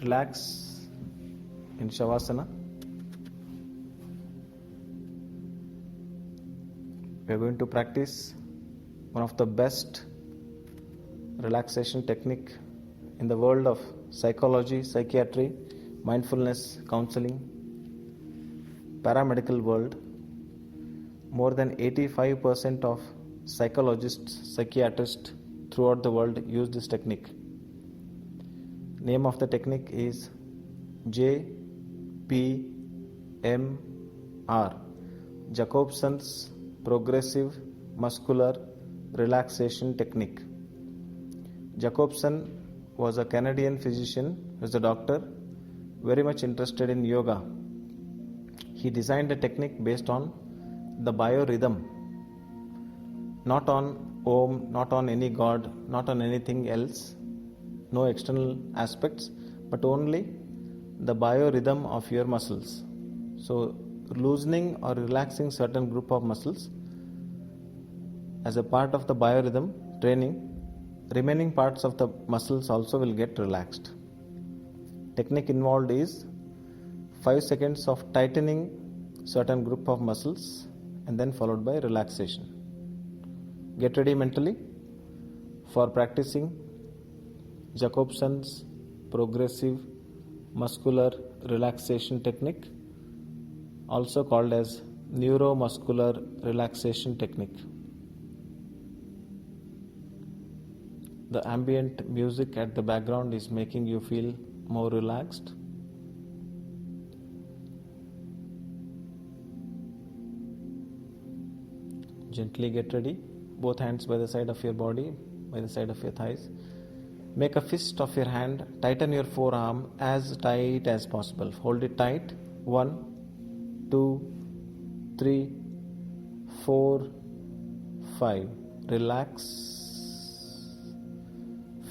Relax in Shavasana. We are going to practice one of the best relaxation technique in the world of psychology, psychiatry, mindfulness, counseling, paramedical world. More than 85% of psychologists, psychiatrists throughout the world use this technique. Name of the technique is JPMR, Jacobson's Progressive Muscular Relaxation Technique. Jacobson was a Canadian physician, was a doctor, very much interested in yoga. He designed a technique based on the biorhythm, not on Om, not on any god, not on anything else, no external aspects, but only the biorhythm of your muscles. So loosening or relaxing certain group of muscles as a part of the biorhythm training, remaining parts of the muscles also will get relaxed. Technique involved is 5 seconds of tightening certain group of muscles and then followed by relaxation. Get ready mentally for practicing Jacobson's Progressive Muscular Relaxation Technique, also called as Neuromuscular Relaxation Technique. The ambient music at the background is making you feel more relaxed. Gently get ready. Both hands by the side of your body, by the side of your thighs. Make a fist of your hand. Tighten your forearm as tight as possible. Hold it tight. 1, 2, 3, 4, 5. Relax.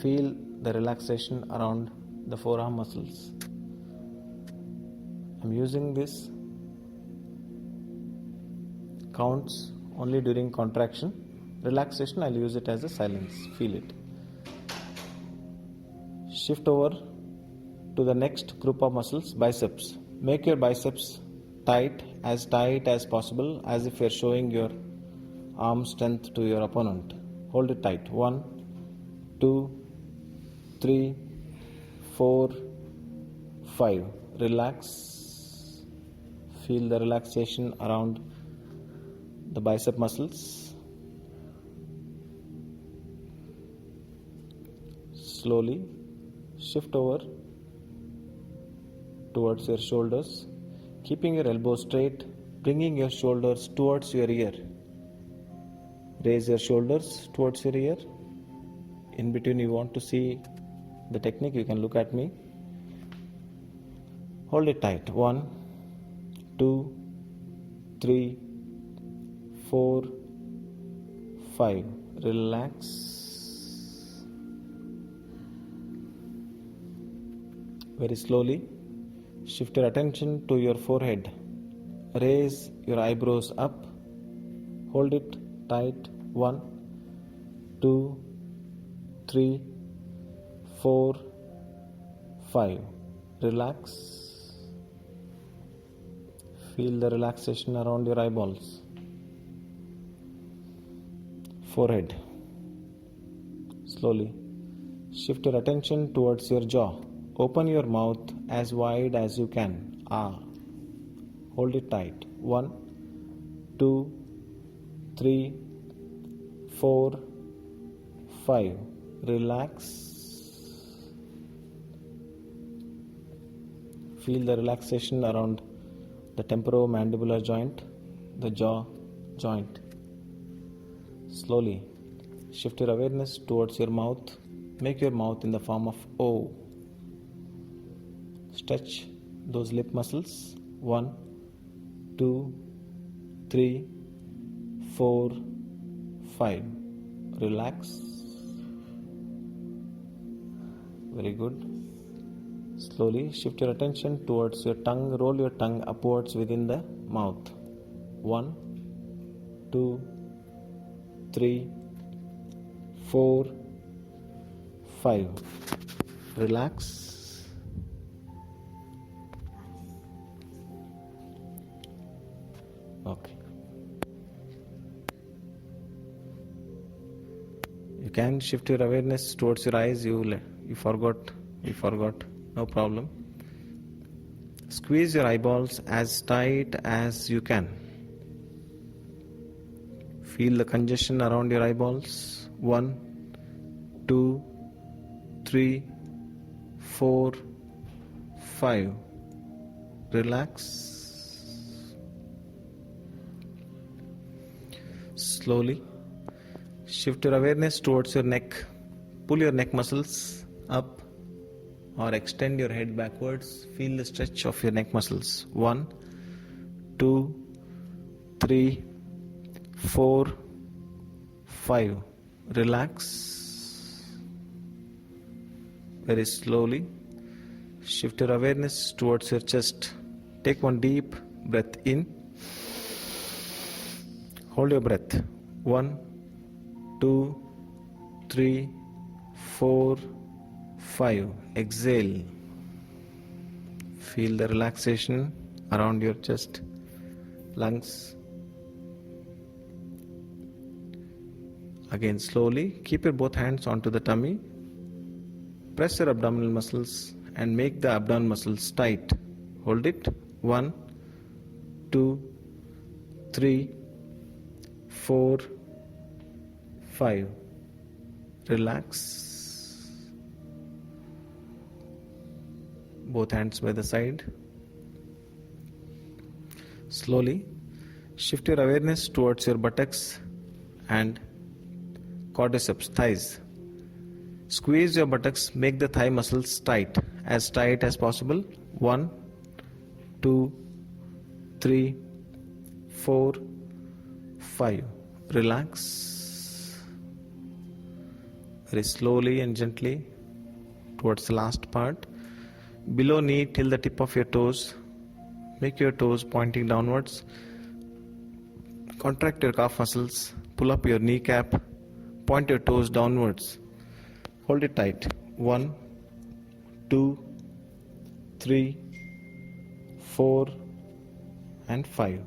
Feel the relaxation around the forearm muscles. I'm using this counts only during contraction. Relaxation, I'll use it as a silence. Feel it. Shift over to the next group of muscles, biceps. Make your biceps tight as possible, as if you're showing your arm strength to your opponent. Hold it tight. 1, 2, 3, 4, 5. Relax. Feel the relaxation around the bicep muscles. Slowly shift over towards your shoulders, keeping your elbows straight, bringing your shoulders towards your ear. Raise your shoulders towards your ear. In between, you want to see the technique, you can look at me. Hold it tight. 1, 2, 3, 4, 5. Relax. Very slowly, shift your attention to your forehead. Raise your eyebrows up. Hold it tight. 1, 2, 3, 4, 5. Relax. Feel the relaxation around your eyeballs. Forehead. Slowly shift your attention towards your jaw. Open your mouth as wide as you can. Hold it tight. 1, 2, 3, 4, 5. Relax. Feel the relaxation around the temporomandibular joint, the jaw joint. Slowly shift your awareness towards your mouth. Make your mouth in the form of O. Stretch those lip muscles. 1, 2, 3, 4, 5. Relax. Very good. Slowly shift your attention towards your tongue. Roll your tongue upwards within the mouth. 1, 2, 3, 4, 5. Relax. Okay. You can shift your awareness towards your eyes. You forgot. No problem. Squeeze your eyeballs as tight as you can. Feel the congestion around your eyeballs. 1, 2, 3, 4, 5. Relax. Slowly shift your awareness towards your neck. Pull your neck muscles up or extend your head backwards. Feel the stretch of your neck muscles. 1, 2, 3, 4, 5. Relax. Very slowly shift your awareness towards your chest. Take one deep breath in. Hold your breath. 1, 2, 3, 4, 5. Exhale. Feel the relaxation around your chest, lungs. Again, slowly keep your both hands onto the tummy. Press your abdominal muscles and make the abdominal muscles tight. Hold it. 1, 2, 3, 4, 5. Relax. Both hands by the side. Slowly shift your awareness towards your buttocks and quadriceps, thighs. Squeeze your buttocks, make the thigh muscles tight as possible. 1, 2, 3, 4, 5. Relax. Very slowly and gently towards the last part. Below knee till the tip of your toes. Make your toes pointing downwards. Contract your calf muscles. Pull up your kneecap. Point your toes downwards. Hold it tight. 1, 2, 3, 4, and 5.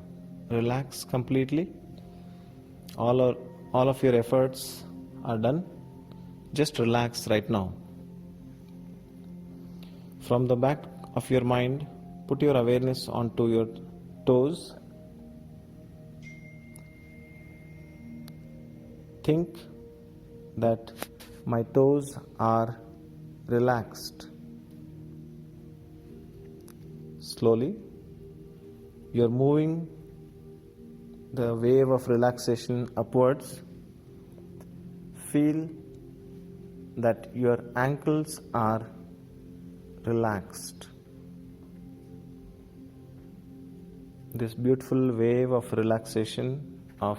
Relax completely. All of your efforts are done. Just relax right now. From the back of your mind, put your awareness onto your toes. Think that my toes are relaxed. Slowly, you're moving the wave of relaxation upwards. Feel that your ankles are relaxed. This beautiful wave of relaxation of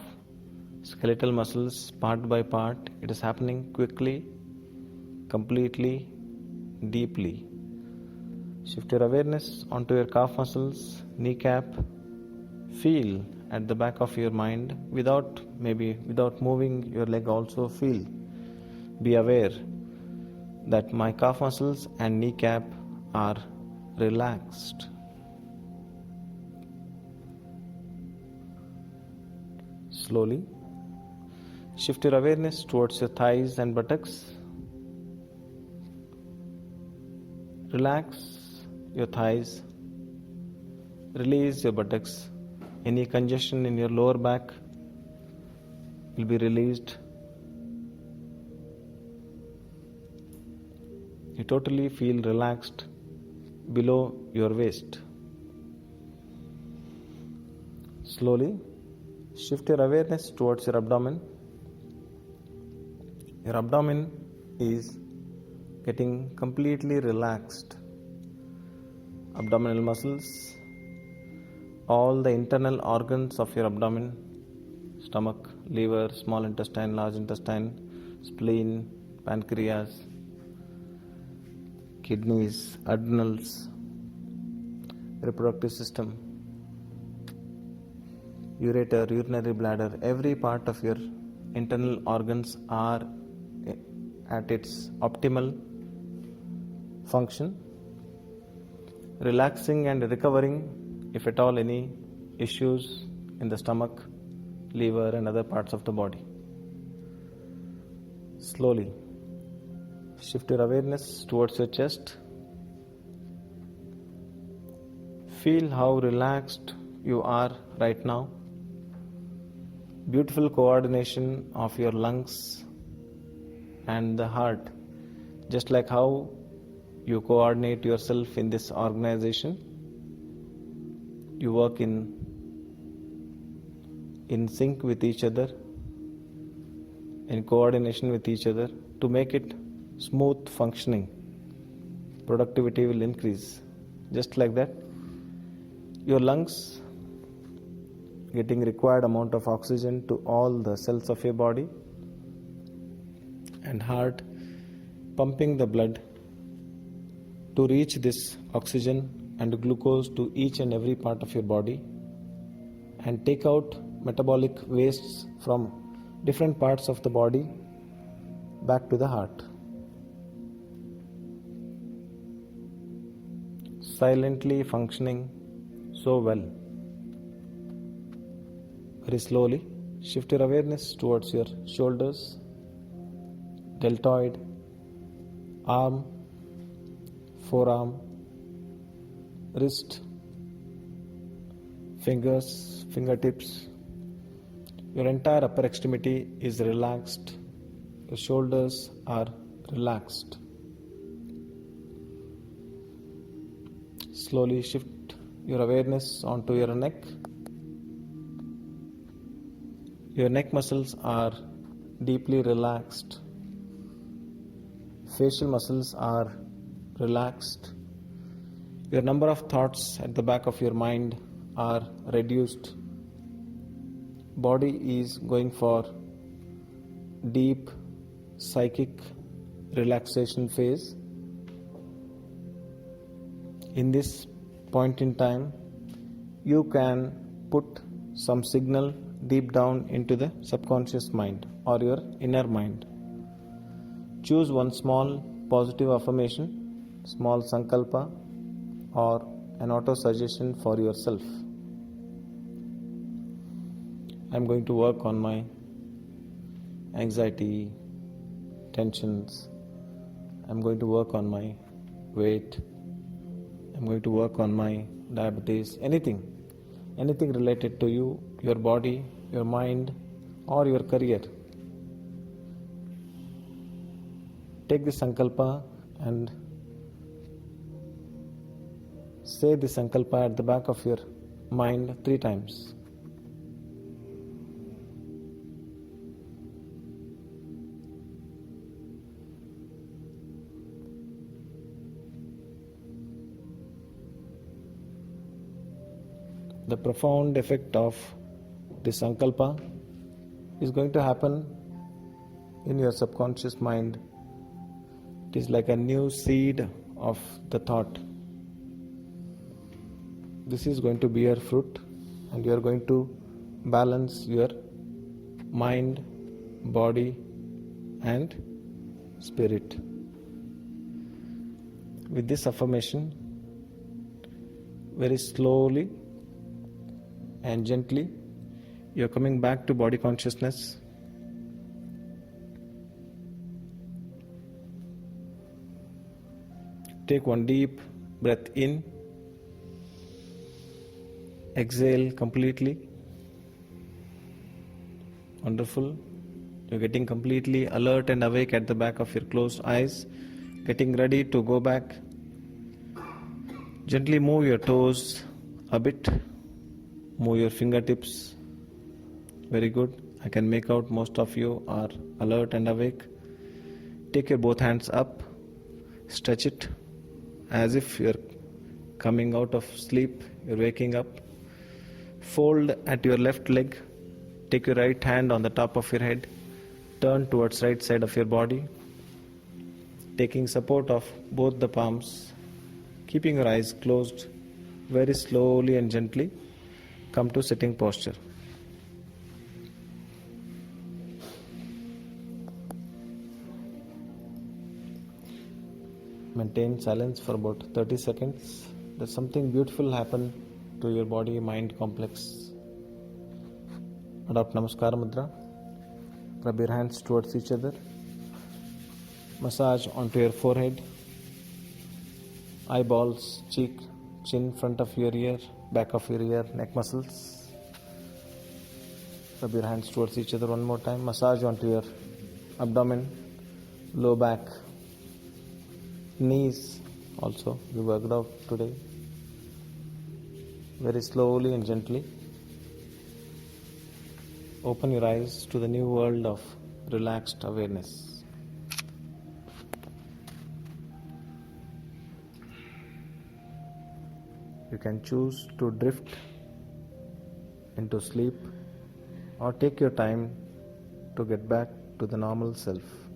skeletal muscles part by part, it is happening quickly, completely, deeply. Shift your awareness onto your calf muscles, kneecap. Feel at the back of your mind without moving your leg also. Feel. Be aware that my calf muscles and kneecap are relaxed. Slowly shift your awareness towards your thighs and buttocks. Relax your thighs. Release your buttocks. Any congestion in your lower back will be released. You totally feel relaxed below your waist. Slowly shift your awareness towards your abdomen. Your abdomen is getting completely relaxed. Abdominal muscles, all the internal organs of your abdomen, stomach, liver, small intestine, large intestine, spleen, pancreas, kidneys, adrenals, reproductive system, ureter, urinary bladder, every part of your internal organs are at its optimal function, relaxing and recovering if at all any issues in the stomach, liver, and other parts of the body. Slowly shift your awareness towards your chest. Feel how relaxed you are right now. Beautiful coordination of your lungs and the heart, just like how you coordinate yourself in this organization. You work in sync with each other, in coordination with each other to make it smooth functioning. Productivity will increase. Just like that, your lungs getting required amount of oxygen to all the cells of your body, and heart pumping the blood to reach this oxygen and glucose to each and every part of your body and take out metabolic wastes from different parts of the body back to the heart. Silently functioning so well. Very slowly shift your awareness towards your shoulders, deltoid, arm, forearm, wrist, fingers, fingertips. Your entire upper extremity is relaxed. Your shoulders are relaxed. Slowly shift your awareness onto your neck. Your neck muscles are deeply relaxed. Facial muscles are relaxed. Your number of thoughts at the back of your mind are reduced. Body is going for deep psychic relaxation phase. In this point in time, you can put some signal deep down into the subconscious mind or your inner mind. Choose one small positive affirmation, small sankalpa, or an auto suggestion for yourself. I am going to work on my anxiety, tensions. I am going to work on my weight. I am going to work on my diabetes. Anything related to you, your body, your mind, or your career. Take the sankalpa and say the sankalpa at the back of your mind 3 times. The profound effect of the sankalpa is going to happen in your subconscious mind. It is like a new seed of the thought. This is going to bear fruit, and you are going to balance your mind, body, and spirit. With this affirmation, very slowly and gently, you are coming back to body consciousness. Take one deep breath in. Exhale completely. Wonderful. You're getting completely alert and awake at the back of your closed eyes. Getting ready to go back. Gently move your toes a bit. Move your fingertips. Very good. I can make out most of you are alert and awake. Take your both hands up. Stretch it as if you're coming out of sleep. You're waking up. Fold at your left leg. Take your right hand on the top of your head. Turn towards right side of your body. Taking support of both the palms. Keeping your eyes closed. Very slowly and gently come to sitting posture. Maintain silence for about 30 seconds. There's something beautiful happen to your body-mind complex. Adopt Namaskar Mudra. Rub your hands towards each other. Massage onto your forehead, eyeballs, cheek, chin, front of your ear, back of your ear, neck muscles. Rub your hands towards each other one more time. Massage onto your abdomen, low back, knees also. We worked out today. Very slowly and gently. Open your eyes to the new world of relaxed awareness. You can choose to drift into sleep or take your time to get back to the normal self.